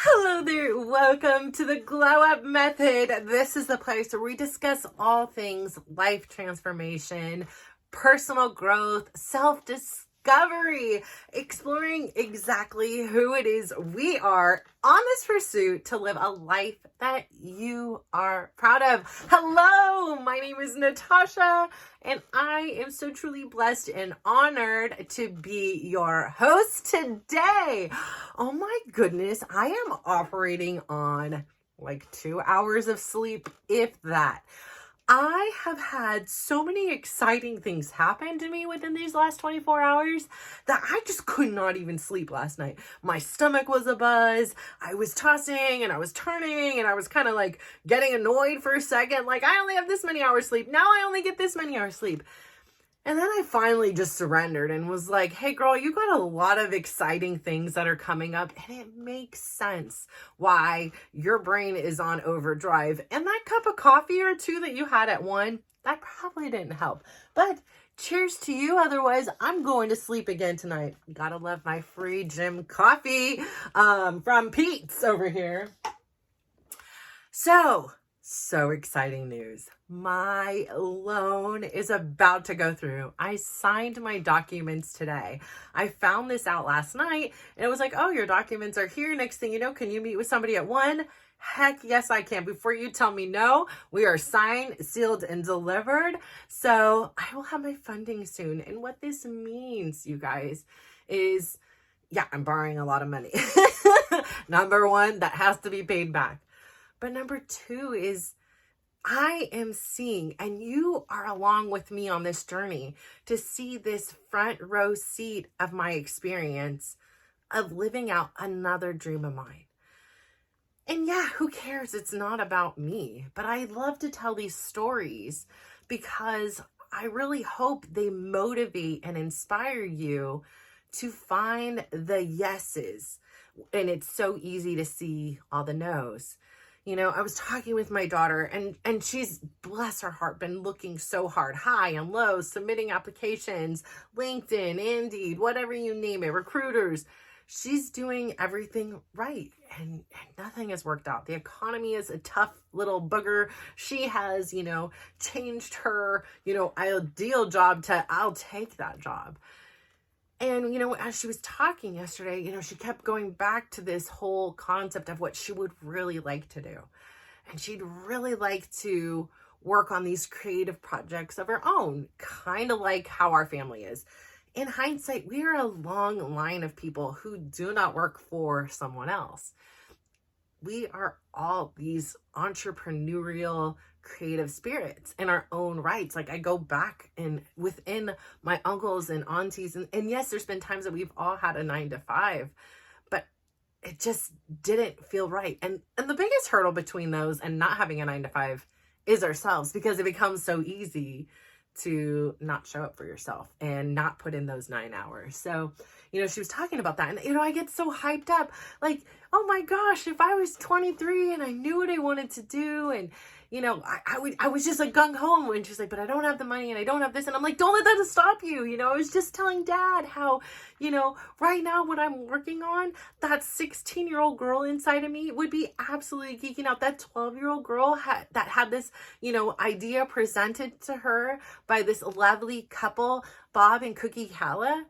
Hello there, welcome to the Glow Up Method. This is the place where we discuss all things life transformation, personal growth, self-discovery, exploring exactly who it is we are on this pursuit to live a life that you are proud of. Hello, my name is Natasha, and I am so truly blessed and honored to be your host today. Oh my goodness, I am operating on like 2 hours of sleep, if that. I have had so many exciting things happen to me within these last 24 hours that I just could not even sleep last night. My stomach was abuzz. I was tossing and I was turning and I was kind of like getting annoyed for a second. Like, I only have this many hours sleep. Now I only get this many hours sleep. And then I finally just surrendered and was like, hey girl, you got a lot of exciting things that are coming up, and it makes sense why your brain is on overdrive. And that cup of coffee or two that you had at 1, that probably didn't help. But cheers to you. Otherwise, I'm going to sleep again tonight. Gotta love my free gym coffee from Pete's over here. So exciting news. My loan is about to go through. I signed my documents today. I found this out last night and it was like, oh, your documents are here. Next thing you know, can you meet with somebody at 1? Heck yes, I can. Before you tell me no, we are signed, sealed, and delivered. So I will have my funding soon. And what this means, you guys, is, yeah, I'm borrowing a lot of money. Number 1, that has to be paid back. But number 2 is I am seeing, and you are along with me on this journey to see this front row seat of my experience of living out another dream of mine. And yeah, who cares? It's not about me, but I love to tell these stories because I really hope they motivate and inspire you to find the yeses. And it's so easy to see all the no's. You know, I was talking with my daughter and she's, bless her heart, been looking so hard, high and low, submitting applications, LinkedIn, Indeed, whatever you name it, recruiters. She's doing everything right and nothing has worked out. The economy is a tough little booger. She has, changed her, ideal job to I'll take that job. And, as she was talking yesterday, she kept going back to this whole concept of what she would really like to do. And she'd really like to work on these creative projects of her own, kind of like how our family is. In hindsight, we are a long line of people who do not work for someone else. We are all these entrepreneurial, creative spirits in our own rights. Like, I go back and within my uncles and aunties, and yes, there's been times that we've all had a 9-to-5, but it just didn't feel right. And the biggest hurdle between those and not having a 9-to-5 is ourselves, because it becomes so easy to not show up for yourself and not put in those 9 hours. So, she was talking about that, and, I get so hyped up, like, oh my gosh, if I was 23 and I knew what I wanted to do, and, I was just like gung-ho, and she's like, but I don't have the money and I don't have this. And I'm like, don't let that stop you. I was just telling Dad how, right now what I'm working on, that 16-year-old girl inside of me would be absolutely geeking out. That 12-year-old girl that had this, idea presented to her by this lovely couple, Bob and Cookie Calla,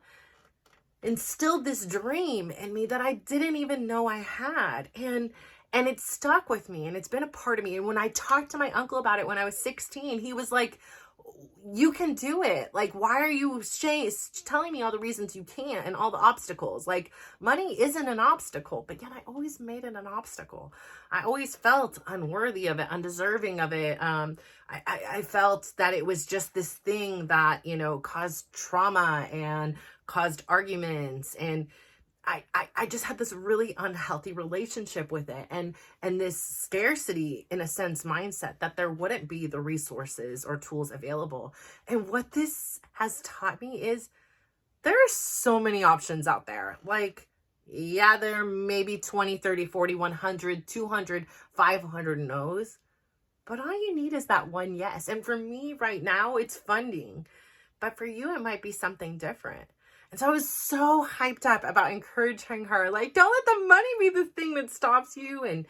instilled this dream in me that I didn't even know I had. And it stuck with me, and it's been a part of me. And when I talked to my uncle about it when I was 16, he was like, you can do it. Like, why are you telling me all the reasons you can't and all the obstacles? Like, money isn't an obstacle, but yet I always made it an obstacle. I always felt unworthy of it, undeserving of it. I felt that it was just this thing that, caused trauma and caused arguments, and I just had this really unhealthy relationship with it, and this scarcity, in a sense, mindset that there wouldn't be the resources or tools available. And what this has taught me is there are so many options out there. Like, yeah, there may be 20, 30, 40, 100, 200, 500 no's, but all you need is that one yes. And for me right now, it's funding. But for you, it might be something different. And so I was so hyped up about encouraging her, like, don't let the money be the thing that stops you. And,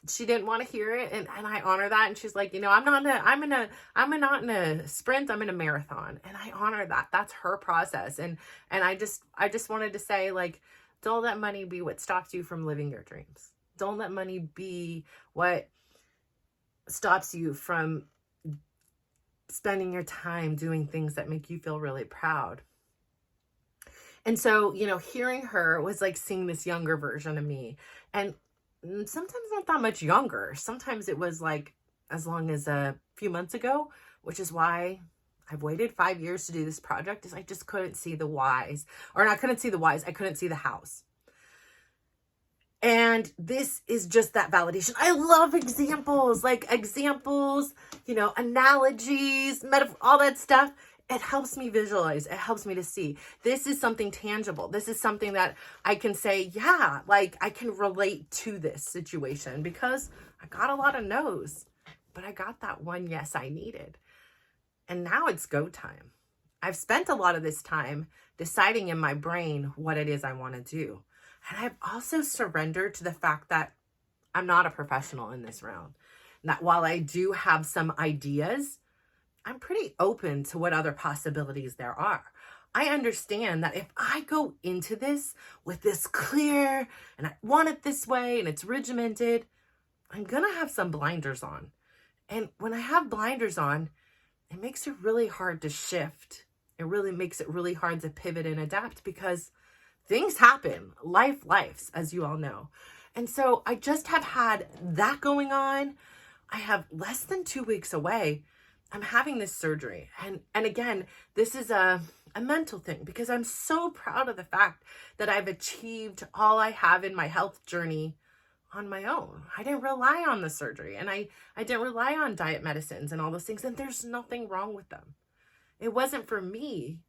she didn't want to hear it. And I honor that. And she's like, I'm not in a sprint, I'm in a marathon. And I honor that. That's her process. And I just wanted to say, like, don't let money be what stops you from living your dreams. Don't let money be what stops you from spending your time doing things that make you feel really proud. And so, hearing her was like seeing this younger version of me. And sometimes not that much younger. Sometimes it was like as long as a few months ago, which is why I've waited 5 years to do this project, is I just couldn't see the whys. I couldn't see the whys. I couldn't see the hows. And this is just that validation. I love examples, analogies, metaphor, all that stuff. It helps me visualize. It helps me to see. This is something tangible. This is something that I can say, yeah, like I can relate to this situation because I got a lot of no's, but I got that one yes I needed. And now it's go time. I've spent a lot of this time deciding in my brain what it is I want to do. And I've also surrendered to the fact that I'm not a professional in this realm. And that while I do have some ideas, I'm pretty open to what other possibilities there are. I understand that if I go into this with this clear and I want it this way and it's regimented, I'm going to have some blinders on. And when I have blinders on, it makes it really hard to shift. It really makes it really hard to pivot and adapt because things happen. Lives, as you all know. And so I just have had that going on. I have less than 2 weeks away. I'm having this surgery. And again, this is a mental thing because I'm so proud of the fact that I've achieved all I have in my health journey on my own. I didn't rely on the surgery and I didn't rely on diet medicines and all those things. And there's nothing wrong with them. It wasn't for me.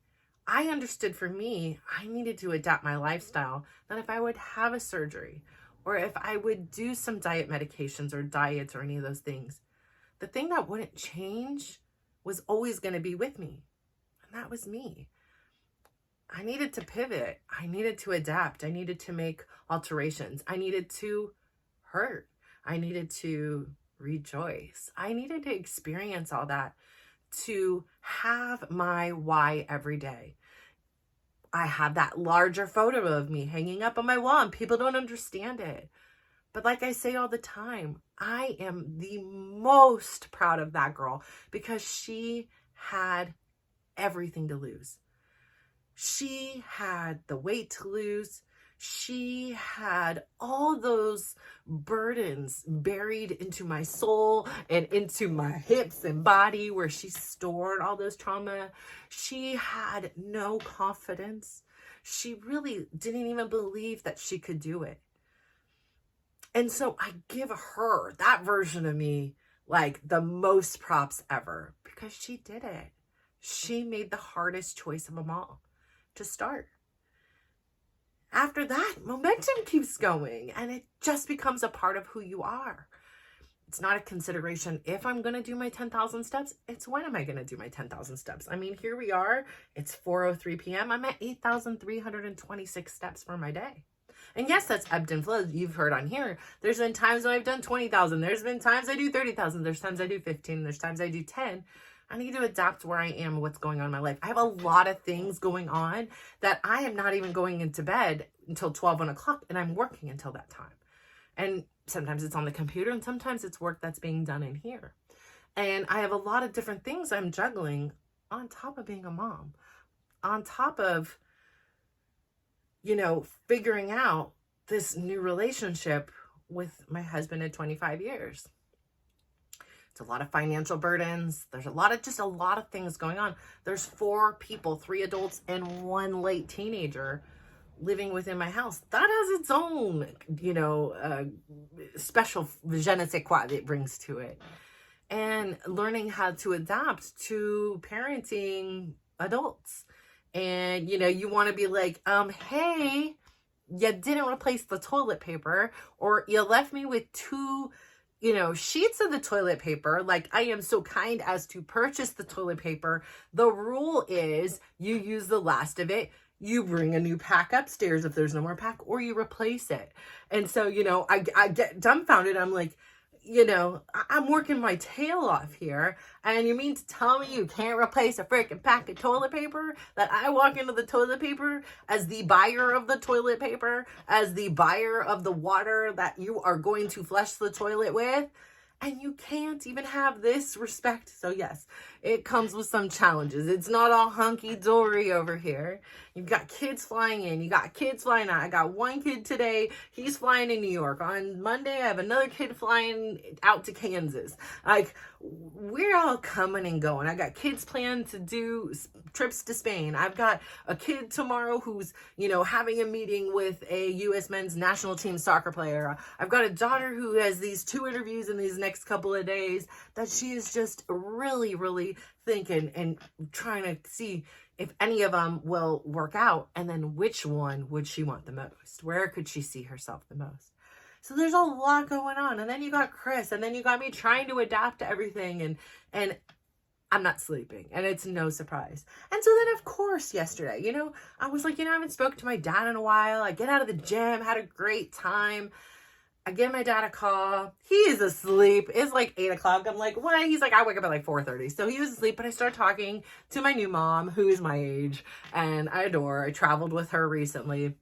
I understood for me, I needed to adapt my lifestyle, that if I would have a surgery or if I would do some diet medications or diets or any of those things, the thing that wouldn't change was always going to be with me. And that was me. I needed to pivot. I needed to adapt. I needed to make alterations. I needed to hurt. I needed to rejoice. I needed to experience all that to have my why every day. I have that larger photo of me hanging up on my wall and people don't understand it. But like I say all the time, I am the most proud of that girl because she had everything to lose. She had the weight to lose. She had all those burdens buried into my soul and into my hips and body where she stored all those trauma. She had no confidence. She really didn't even believe that she could do it. And so I give her, that version of me, like the most props ever because she did it. She made the hardest choice of them all to start. After that, momentum keeps going and it just becomes a part of who you are. It's not a consideration if I'm going to do my 10,000 steps. It's when am I going to do my 10,000 steps? I mean, here we are. It's 4:03 p.m. I'm at 8,326 steps for my day. And yes, that's ebbed and flowed. You've heard on here. There's been times when I've done 20,000. There's been times I do 30,000. There's times I do 15. There's times I do 10. I need to adapt where I am, what's going on in my life. I have a lot of things going on that I am not even going into bed until 12, 1 o'clock, and I'm working until that time. And sometimes it's on the computer, and sometimes it's work that's being done in here. And I have a lot of different things I'm juggling on top of being a mom, on top of, figuring out this new relationship with my husband of 25 years. It's a lot of financial burdens. There's a lot of things going on. There's 4 people, 3 adults and 1 late teenager living within my house. That has its own, special je ne sais quoi it brings to it. And learning how to adapt to parenting adults. And, you want to be like, hey, you didn't replace the toilet paper, or you left me with 2 sheets of the toilet paper. Like, I am so kind as to purchase the toilet paper. The rule is you use the last of it. you bring a new pack upstairs if there's no more pack, or you replace it. And so, you know, I get dumbfounded. I'm like, you know, I'm working my tail off here, and you mean to tell me you can't replace a freaking pack of toilet paper? That I walk into the toilet paper as the buyer of the toilet paper, as the buyer of the water that you are going to flush the toilet with, and you can't even have this respect. So yes, it comes with some challenges. It's not all hunky-dory over here. You've got kids flying in. You got kids flying out. I got one kid today. He's flying in New York. On Monday, I have another kid flying out to Kansas. Like, we're all coming and going. I got kids planning to do trips to Spain. I've got a kid tomorrow who's, you know, having a meeting with a U.S. men's national team soccer player. I've got a daughter who has these 2 interviews in these next couple of days that she is just really, really thinking and trying to see if any of them will work out, and then which one would she want the most? Where could she see herself the most? So there's a lot going on. And then you got Chris, and then you got me trying to adapt to everything, and I'm not sleeping, and it's no surprise. And so then, of course, yesterday, you know, I was like, you know, I haven't spoken to my dad in a while. I get out of the gym, had a great time. I give my dad a call. He is asleep. It's like 8 o'clock. I'm like, what? He's like, I wake up at like 4:30. So he was asleep, but I start talking to my new mom, who is my age, and I adore. I traveled with her recently.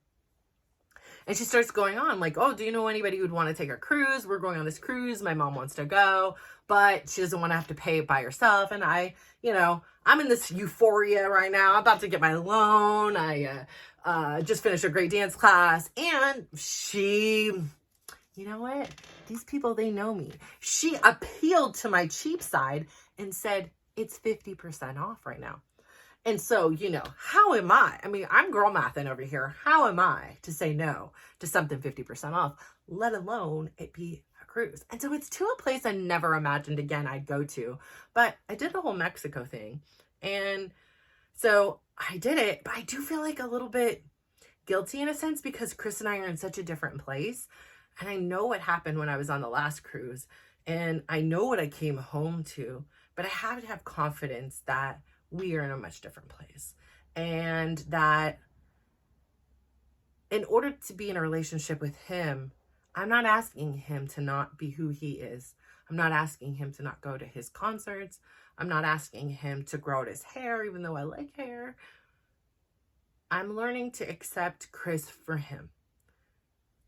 And she starts going on like, oh, do you know anybody who'd want to take a cruise? We're going on this cruise. My mom wants to go, but she doesn't want to have to pay it by herself. And I, you know, I'm in this euphoria right now. I'm about to get my loan. I just finished a great dance class. And she, you know what? These people, they know me. She appealed to my cheap side and said, it's 50% off right now. And so, you know, how am I? I mean, I'm girl mathing over here. How am I to say no to something 50% off, let alone it be a cruise? And so it's to a place I never imagined again I'd go to. But I did the whole Mexico thing. And so I did it, but I do feel like a little bit guilty in a sense because Chris and I are in such a different place. And I know what happened when I was on the last cruise. And I know what I came home to. But I have to have confidence that we are in a much different place. And that in order to be in a relationship with him, I'm not asking him to not be who he is. I'm not asking him to not go to his concerts. I'm not asking him to grow out his hair, even though I like hair. I'm learning to accept Chris for him.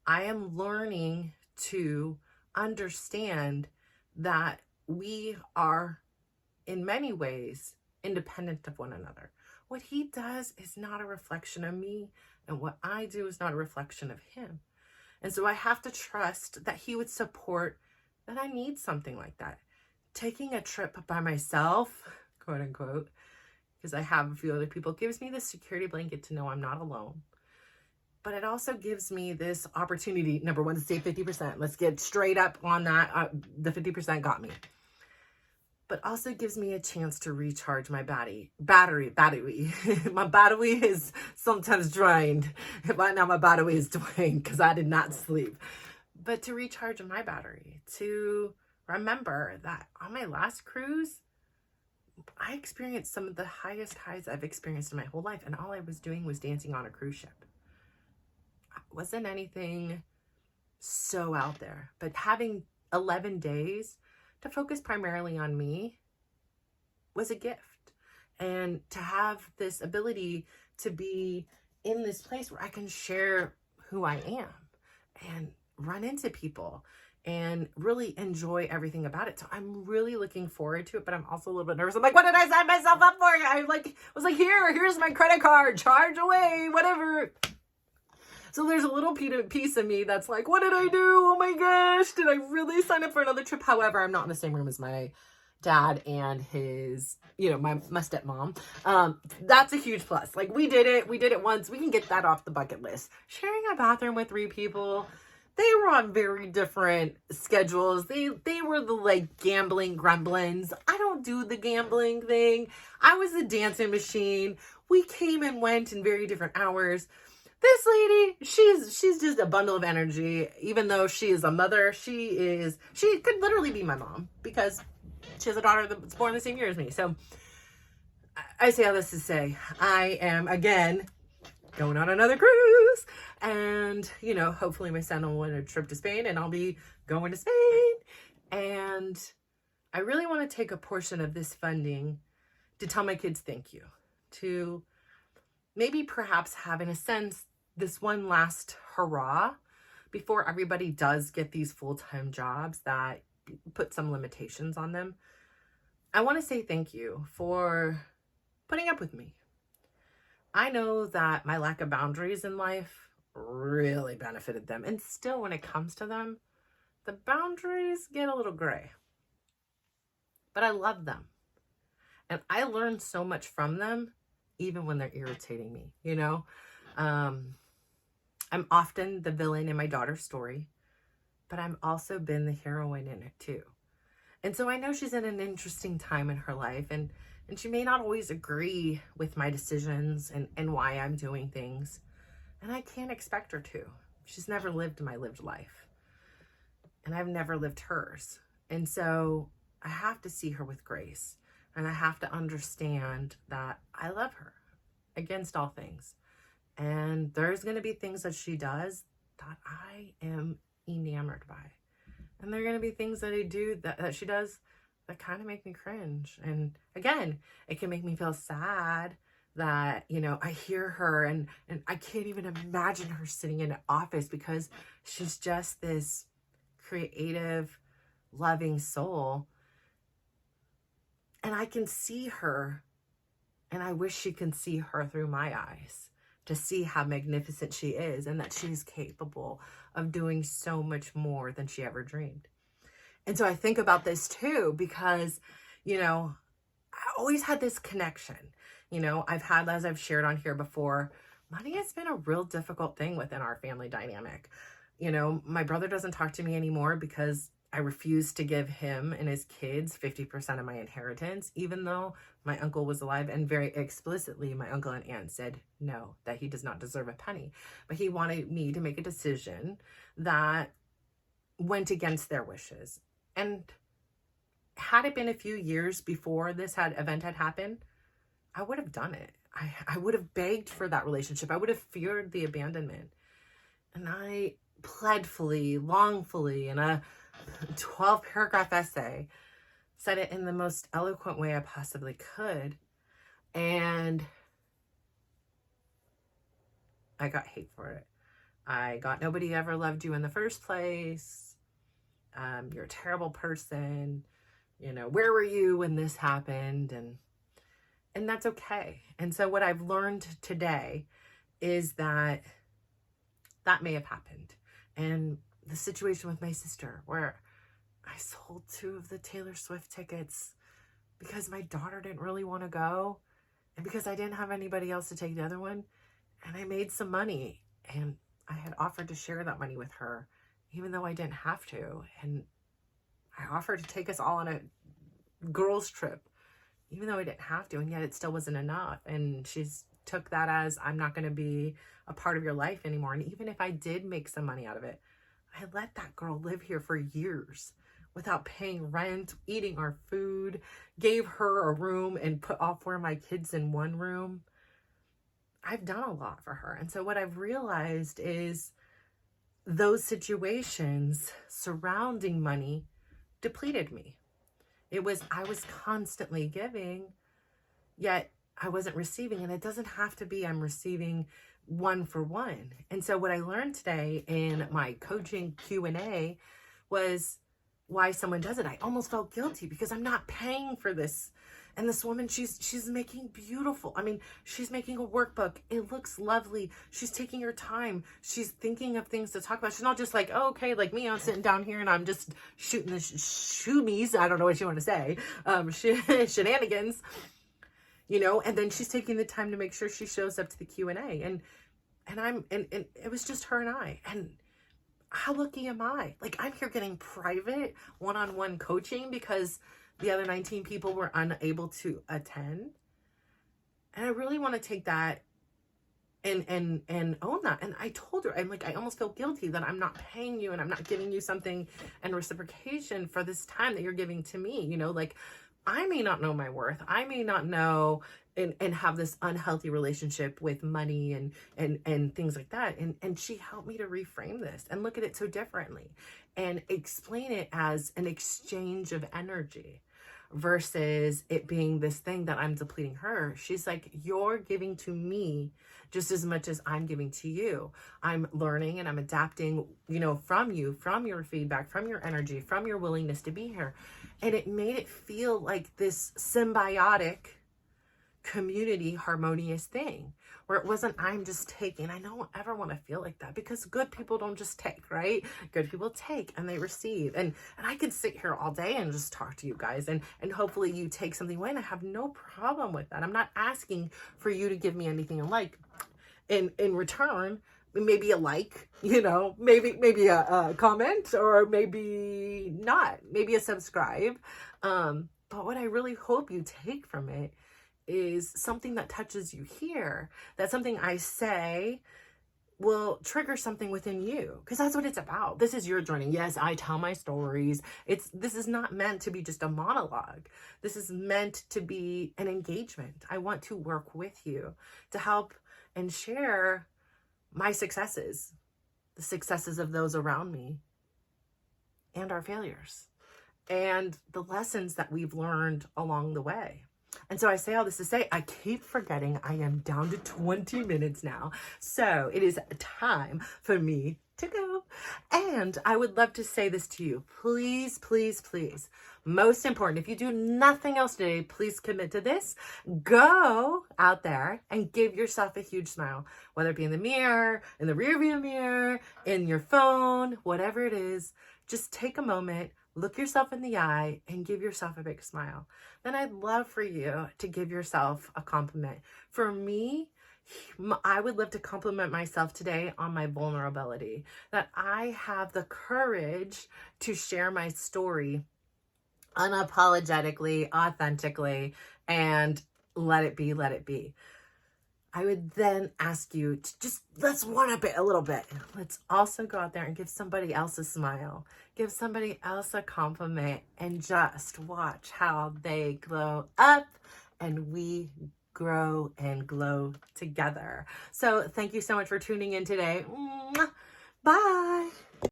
I am learning to understand that we are, in many ways, independent of one another. What he does is not a reflection of me, and what I do is not a reflection of him. And so I have to trust that he would support that I need something like that. Taking a trip by myself, quote unquote, because I have a few other people, gives me this security blanket to know I'm not alone. But it also gives me this opportunity, number one, to save 50%. Let's get straight up on that. The 50% got me. But also gives me a chance to recharge my battery. My battery is sometimes drained. Right now my battery is drained because I did not sleep. But to recharge my battery, to remember that on my last cruise, I experienced some of the highest highs I've experienced in my whole life. And all I was doing was dancing on a cruise ship. It wasn't anything so out there. But having 11 days to focus primarily on me was a gift. And to have this ability to be in this place where I can share who I am and run into people and really enjoy everything about it. So I'm really looking forward to it, but I'm also a little bit nervous. I'm like, what did I sign myself up for? I was like, here's my credit card, charge away, whatever. So there's a little piece of me that's like, what did I do? Oh my gosh, did I really sign up for another trip? However, I'm not in the same room as my dad and his, you know, my stepmom. That's a huge plus. Like, we did it once. We can get that off the bucket list. Sharing a bathroom with 3 people, they were on very different schedules. They were the like gambling gremlins. I don't do the gambling thing. I was the dancing machine. We came and went in very different hours. This lady, she's just a bundle of energy. Even though she is a mother, she could literally be my mom because she has a daughter that's born the same year as me. So I say all this to say, I am, again, going on another cruise. And, you know, hopefully my son will win a trip to Spain and I'll be going to Spain. And I really want to take a portion of this funding to tell my kids thank you, to maybe perhaps have, in a sense, this one last hurrah before everybody does get these full-time jobs that put some limitations on them. I want to say thank you for putting up with me. I know that my lack of boundaries in life really benefited them. And still, when it comes to them, the boundaries get a little gray. But I love them. And I learn so much from them, even when they're irritating me, you know? I'm often the villain in my daughter's story, but I've also been the heroine in it too. And so I know she's in an interesting time in her life, and she may not always agree with my decisions and why I'm doing things. And I can't expect her to. She's never lived my lived life. And I've never lived hers. And so I have to see her with grace. And I have to understand that I love her against all things. And there's going to be things that she does that I am enamored by. And there are going to be things that I do that she does that kind of make me cringe. And again, it can make me feel sad that, you know, I hear her and I can't even imagine her sitting in an office because she's just this creative, loving soul. And I can see her, and I wish she can see her through my eyes to see how magnificent she is and that she's capable of doing so much more than she ever dreamed. And so I think about this too, because, you know, I always had this connection. You know, I've had, as I've shared on here before, money has been a real difficult thing within our family dynamic. You know, my brother doesn't talk to me anymore because I refuse to give him and his kids 50% of my inheritance, even though my uncle was alive, and very explicitly my uncle and aunt said no, that he does not deserve a penny. But he wanted me to make a decision that went against their wishes. And had it been a few years before this event had happened, I would have done it. I would have begged for that relationship. I would have feared the abandonment. And I pledfully, longfully, in a 12-paragraph essay, said it in the most eloquent way I possibly could. And I got hate for it. I got, nobody ever loved you in the first place. You're a terrible person. You know, where were you when this happened? And that's okay. And so what I've learned today is that may have happened. And the situation with my sister, where I sold 2 of the Taylor Swift tickets because my daughter didn't really want to go, and because I didn't have anybody else to take the other one, and I made some money, and I had offered to share that money with her, even though I didn't have to. And I offered to take us all on a girls' trip, even though I didn't have to, and yet it still wasn't enough. And she's took that as, I'm not going to be a part of your life anymore. And even if I did make some money out of it, I let that girl live here for years without paying rent, eating our food, gave her a room and put all 4 of my kids in one room. I've done a lot for her. And so what I've realized is those situations surrounding money depleted me. I was constantly giving, yet I wasn't receiving. And it doesn't have to be I'm receiving one for one. And so what I learned today in my coaching Q&A was why someone does it. I almost felt guilty because I'm not paying for this. And this woman, she's making beautiful. I mean, she's making a workbook. It looks lovely. She's taking her time. She's thinking of things to talk about. She's not just like, oh, okay, like me, I'm sitting down here and I'm just shooting the shoomies. I don't know what you want to say. Shenanigans, you know, and then she's taking the time to make sure she shows up to the Q&A. And it was just her and I. And how lucky am I? Like, I'm here getting private one-on-one coaching because the other 19 people were unable to attend. And I really want to take that and own that. And I told her, I'm like, I almost feel guilty that I'm not paying you and I'm not giving you something in reciprocation for this time that you're giving to me. You know, like, I may not know my worth. I may not know and have this unhealthy relationship with money and things like that. And she helped me to reframe this and look at it so differently and explain it as an exchange of energy versus it being this thing that I'm depleting her. She's like, you're giving to me just as much as I'm giving to you. I'm learning and I'm adapting, from you, from your feedback, from your energy, from your willingness to be here. And it made it feel like this symbiotic community harmonious thing where it wasn't I'm just taking. I don't ever want to feel like that, because good people don't just take, right? Good people take and they receive. And I could sit here all day and just talk to you guys and hopefully you take something away, and I have no problem with that. I'm not asking for you to give me anything in return. Maybe a like, maybe a comment, or maybe not, maybe a subscribe. But what I really hope you take from it is something that touches you here, that something I say will trigger something within you, because that's what it's about. This is your journey. Yes, I tell my stories. This is not meant to be just a monologue. This is meant to be an engagement. I want to work with you to help and share my successes, the successes of those around me, and our failures, and the lessons that we've learned along the way. And so I say all this to say, I keep forgetting I am down to 20 minutes now. So it is time for me to go. And I would love to say this to you. Please, please, please. Most important, if you do nothing else today, please commit to this. Go out there and give yourself a huge smile, whether it be in the mirror, in the rearview mirror, in your phone, whatever it is. Just take a moment, look yourself in the eye, and give yourself a big smile. Then I'd love for you to give yourself a compliment. For me, I would love to compliment myself today on my vulnerability, that I have the courage to share my story unapologetically, authentically, and let it be, let it be. I would then ask you to just, let's one up it a little bit. Let's also go out there and give somebody else a smile, give somebody else a compliment, and just watch how they glow up and we grow and glow together. So thank you so much for tuning in today. Bye.